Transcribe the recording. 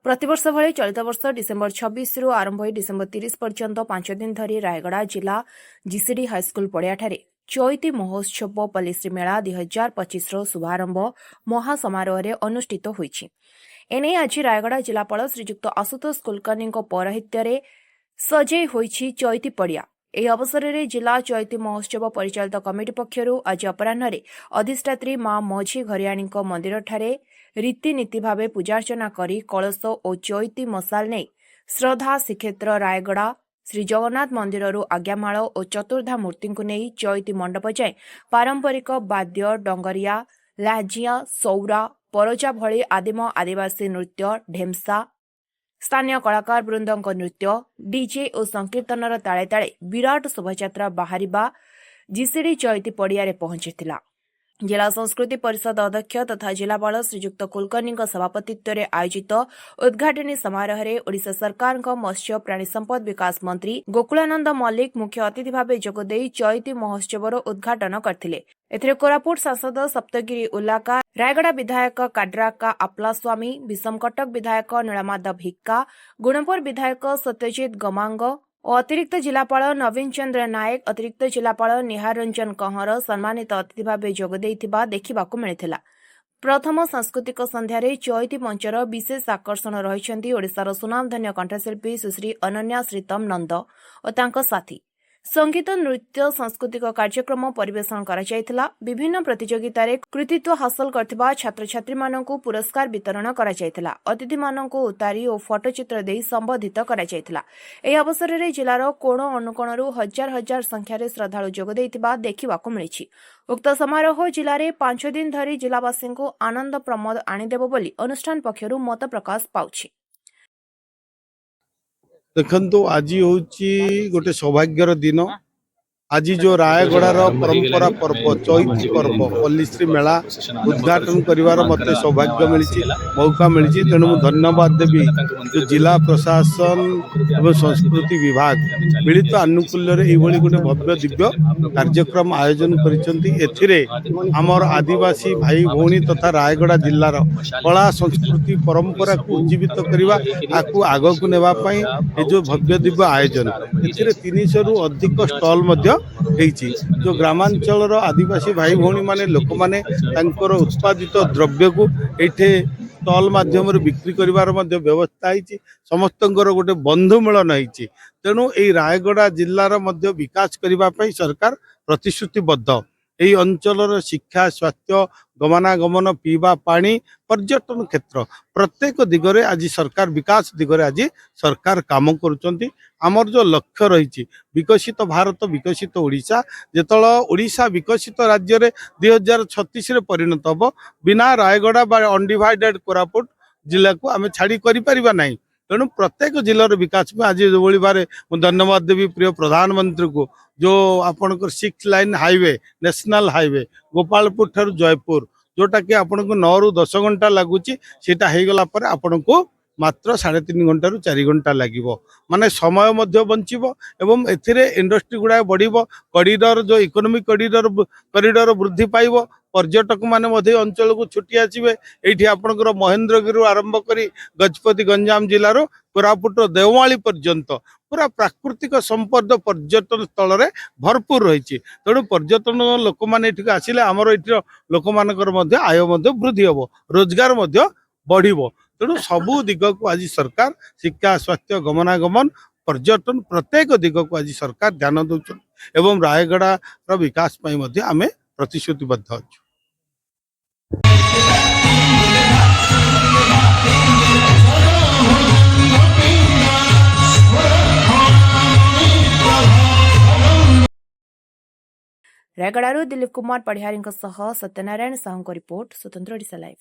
प्रतिवर्ष भली चलित वर्ष डिसेम्बर 26 रु आरंभ होई डिसेम्बर 30 पर्यंत 5 दिन धरी रायगड़ा जिला जीसीडी हाईस्कल पड़ियाठारे चैती महोत्सव पल्लीश्री मेला 2025 शुभारंभ महासमारोह अनुष्ठित होईछि। एने आज रायगड़ा जिलापाल श्रीजुक्त आशुतोष कुलकर्णी पौरोहित्य सजई होईछि चैती पड़िया। ଏହି ଅବସରରେ ଜିଲ୍ଲା ଚୈତି ମହୋତ୍ସବ ପରିଚାଳିତ କମିଟି ପକ୍ଷରୁ ଆଜି ଅପରାହ୍ନରେ ଅଧିଷ୍ଠାତ୍ରୀ ମା ମଝି ଘରିଆଣୀଙ୍କ ମନ୍ଦିରଠାରେ ରୀତିନୀତି ଭାବେ ପୂଜାର୍ଚ୍ଚନା କରି କଳସ ଓ ଚୈତି ମଶାଲ ନେଇ ଶ୍ରଦ୍ଧା ଶ୍ରୀକ୍ଷେତ୍ର ରାୟଗଡ଼ା ଶ୍ରୀଜଗନ୍ନାଥ ମନ୍ଦିରରୁ ଆଜ୍ଞାମାଳ ଓ ଚତୁର୍ଦ୍ଧା ମୂର୍ତ୍ତିଙ୍କୁ ନେଇ ଚୈତି ମଣ୍ଡପ ଯାଏଁ ପାରମ୍ପରିକ ବାଦ୍ୟ ଡଙ୍ଗରିଆ ଲାଜିଆ ସୌରା ପରଜା ଭଳି ଆଦିମ ଆଦିବାସୀ ନୃତ୍ୟ ଢେମ୍ସା ସ୍ଥାନୀୟ କଳାକାର ବୃନ୍ଦଙ୍କ ନୃତ୍ୟ ଡିଜେ ଓ ସଂକୀର୍ତ୍ତନର ତାଳେ ତାଳେ ବିରାଟ ଶୋଭାଯାତ୍ରା ବାହାରିବା ଜିସିଡି ଚୈତି ପଡ଼ିଆରେ ପହଞ୍ଚିଥିଲା। जिला संस्कृति परिषद अध्यक्ष तथा जिलापाल श्रीजुक्त कुलकर्णी सभापतित्व आयोजित उद्घाटनी समारोह में ओडिशा सरकार मत्स्य प्राणी संपद विकास मंत्री गोकुलानंद मल्लिक मुख्य अतिथि भाव जोगदे चैती महोत्सव उद्घाटन करथिले। कोरापुट सांसद सप्तगिरी उल्लाका, रायगड़ा विधायक काड्राका आपलास्वामी, विषमकटक विधायक नीलमाधव हिक्का, गुणपुर विधायक सत्यजित गमांग और अतिरिक्त जिलापाल नवीन चंद्र नायक, अतिरिक्त जिलापाल निहार रंजन कंहर सम्मानित अतिथि भाव जोगदे देखा मिलता। प्रथम सांस्कृतिक संध्यार चैती मंचर विशेष आकर्षण रही ओडिशार सुनामधन्य कंठशिल्पी सुश्री अनन्या श्रीतम नंद और तांको साथी। संगीत नृत्य सांस्कृतिक कार्यक्रम परिवेषण करा विभिन्न प्रतियोगिता कृतित्व हासिल करथिबा छात्र छात्री मानकु पुरस्कार वितरण करा अतिथि मानकु उतारी और फोटोचित्र दे संबोधित करा एही अवसर में जिलार कोण अनुकोणरू हजार हजार संख्यार श्रद्धालु जोगदे देखा मिली। उक्त समारोह जिले में 5 दिन धरी जिलावासी आनंद प्रमोद आनीदेव बोली अनुष्ठान पक्षरु मत प्रकाश पाउछि। देखो आज हूँ गोटे सौभाग्यर दिन। आज जो रायगड़ार परंपरा पर्व चैती पर्व पल्लीश्री मेला उद्घाटन करिवार मते सौभाग्य मिली मौका मिली। तेणु धन्यवाद देवी जो जिला प्रशासन एवं संस्कृति विभाग मिलित आनुकूल्य गोटे भव्य दिव्य कार्यक्रम आयोजन करिसेंती। आमर आदिवासी भाई भौणी तथा रायगड़ा जिलार कला संस्कृति परंपरा को उज्जीवित करने आपको आग को नेवाई जो भव्य दिव्य आयोजन ए 300 रु अधिक स्टल जो ग्रामांचल आदिवासी भाई भौणी माने लोक माने तांकर उत्पादित द्रव्य को एठे स्टल माध्यम बिक्री करिवार व्यवस्था है। समस्त गोटे बंधु मिलन है। तेणु ये रायगड़ा जिलार विकास करने सरकार प्रतिश्रुतिबद्ध। यही अंचल शिक्षा स्वास्थ्य गमनागमन पीवा पानी पर्यटन क्षेत्र प्रत्येक दिगरे आज सरकार विकास दिगरे आज सरकार काम करुचंती। आमर जो लक्ष्य रही विकसित भारत विकसित ओडिशा जेतल ओडिशा विकसित राज्य रे 2036 परिणत हम बिना रायगड़ा बा अनडिवाइडेड कोरापुट जिला को आम छाड़ी करिपरिबा नहीं। तेणु प्रत्येक जिलार विकास में आज जो बारे धन्यवाद देवी प्रिय प्रधानमंत्री को जो आपनकर 6 lane highway national highway Gopalpur ठारू जयपुर जोटा कि आपन को 9 रु 10 घंटा लगुच सेटा हो गला पर आपन को मात्र 3.5 घंटा रु 4 घंटा लगिवो माने समय मध्य बंचिबो एवं एथिरे इंडस्ट्री गुडा बढ़िबो। कॉरिडोर जो इकोनॉमिक कॉरिडोर वृद्धि पाइबो। पर्यटक माने मध्य अंचल को छुट्टी आसीबे। एठी आपनकर महेंद्रगिरी आरंभ करी गजपति गंजाम जिलार कोरापुट देवमाली पर्यंत पूरा प्राकृतिक संपद पर्यटन स्थल रे भरपूर रही। तेणु पर्यटन लोक मैंने ये आसिले आमर ये लोक मानकर आय वृद्धि हम रोजगार बढ़। तेणु सबू दिग को आज सरकार शिक्षा स्वास्थ्य गमनागमन पर्यटन प्रत्येक दिग को आज सरकार ध्यान दौर एवं रायगड़ा विकास आम प्रतिश्रुतिबद्ध अच्छु। रायगड़ारू दिलीप कुमार पढ़ियारी सत्यनारायण साहू रिपोर्ट स्वतंत्र ओडिशा लाइव।